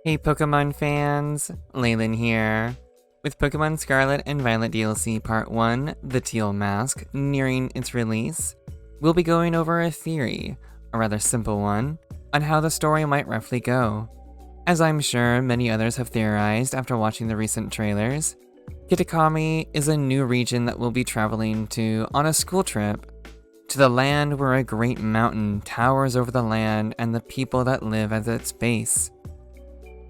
Hey Pokemon fans, Leyland here. With Pokemon Scarlet and Violet DLC Part 1, the Teal Mask, nearing its release, we'll be going over a theory, a rather simple one, on how the story might roughly go. As I'm sure many others have theorized after watching the recent trailers, Kitakami is a new region that we'll be traveling to on a school trip, to the land where a great mountain towers over the land and the people that live at its base.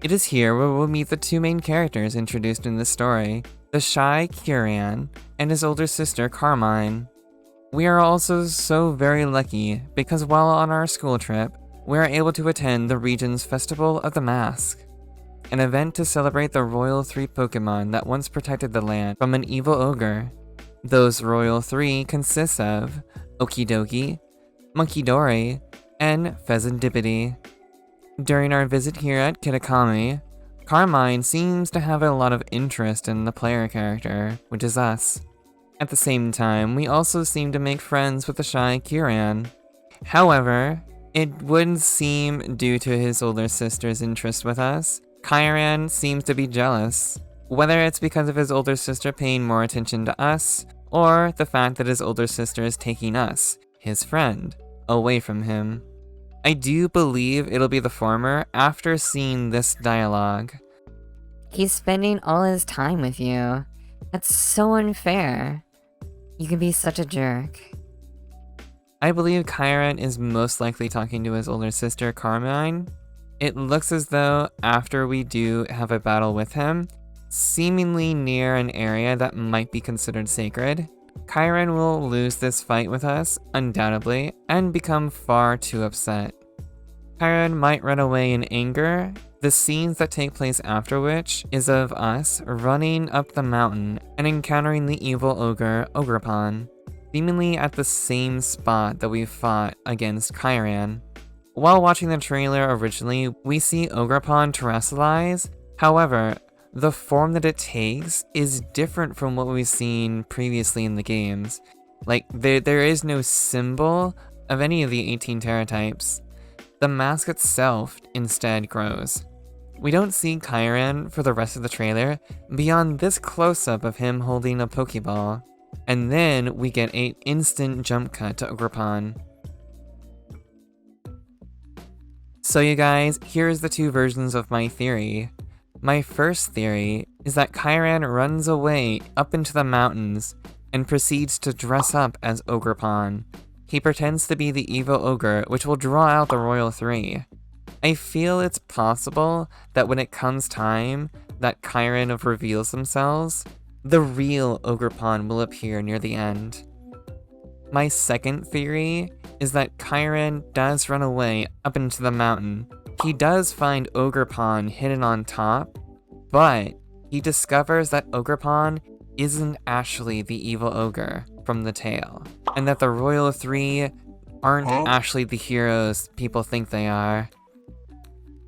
It is here where we'll meet the two main characters introduced in this story, the shy Kyrian and his older sister Carmine. We are also so very lucky because while on our school trip, we are able to attend the region's Festival of the Mask, an event to celebrate the Royal 3 Pokemon that once protected the land from an evil ogre. Those Royal 3 consist of Okidogi, Munkidori, and Pheasantipity. During our visit here at Kitakami, Carmine seems to have a lot of interest in the player character, which is us. At the same time, we also seem to make friends with the shy Kyrian. However, it would seem due to his older sister's interest with us, Kyrian seems to be jealous. Whether it's because of his older sister paying more attention to us, or the fact that his older sister is taking us, his friend, away from him. I do believe it'll be the former after seeing this dialogue. He's spending all his time with you. That's so unfair. You can be such a jerk. I believe Kyrian is most likely talking to his older sister Carmine. It looks as though after we do have a battle with him, seemingly near an area that might be considered sacred, Kyrian will lose this fight with us, undoubtedly, and become far too upset. Kyrian might run away in anger. The scenes that take place after which is of us running up the mountain and encountering the evil ogre Ogerpon, seemingly at the same spot that we fought against Kyrian. While watching the trailer originally, we see Ogerpon terrestrialize. However, the form that it takes is different from what we've seen previously in the games. Like, there is no symbol of any of the 18 Terra types. The mask itself instead grows. We don't see Kyrian for the rest of the trailer beyond this close-up of him holding a Pokeball, and then we get an instant jump cut to Ogerpon. So you guys, here's the two versions of my theory. My first theory is that Kyrian runs away up into the mountains and proceeds to dress up as Ogerpon. He pretends to be the evil ogre, which will draw out the Royal 3. I feel it's possible that when it comes time that Kyrian reveals themselves, the real Ogerpon will appear near the end. My second theory is that Kyrian does run away up into the mountain. He does find Ogerpon hidden on top, but he discovers that Ogerpon isn't actually the evil ogre from the tale, and that the Royal 3 aren't actually the heroes people think they are.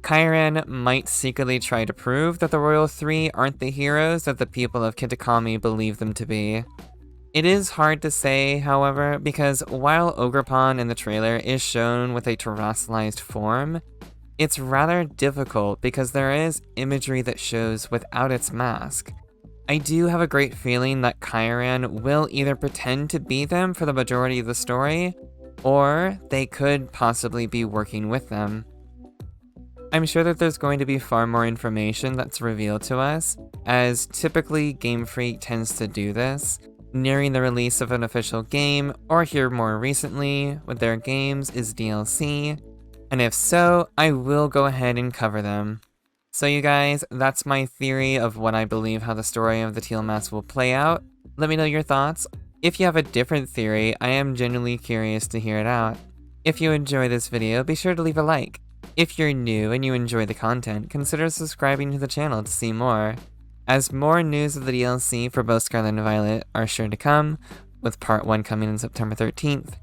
Kyrian might secretly try to prove that the Royal 3 aren't the heroes that the people of Kitakami believe them to be. It is hard to say, however, because while Ogerpon in the trailer is shown with a terrestrialized form, it's rather difficult because there is imagery that shows without its mask. I do have a great feeling that Kyrian will either pretend to be them for the majority of the story, or they could possibly be working with them. I'm sure that there's going to be far more information that's revealed to us, as typically Game Freak tends to do this, nearing the release of an official game, or here more recently with their games is DLC. And if so, I will go ahead and cover them. So you guys, that's my theory of what I believe how the story of the Teal Mask will play out. Let me know your thoughts. If you have a different theory, I am genuinely curious to hear it out. If you enjoy this video, be sure to leave a like. If you're new and you enjoy the content, consider subscribing to the channel to see more, as more news of the DLC for both Scarlet and Violet are sure to come, with Part 1 coming on September 13th.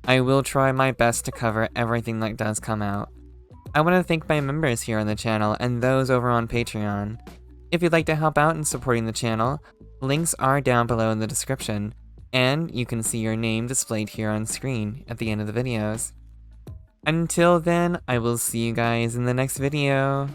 I will try my best to cover everything that does come out. I want to thank my members here on the channel and those over on Patreon. If you'd like to help out in supporting the channel, links are down below in the description, and you can see your name displayed here on screen at the end of the videos. Until then, I will see you guys in the next video.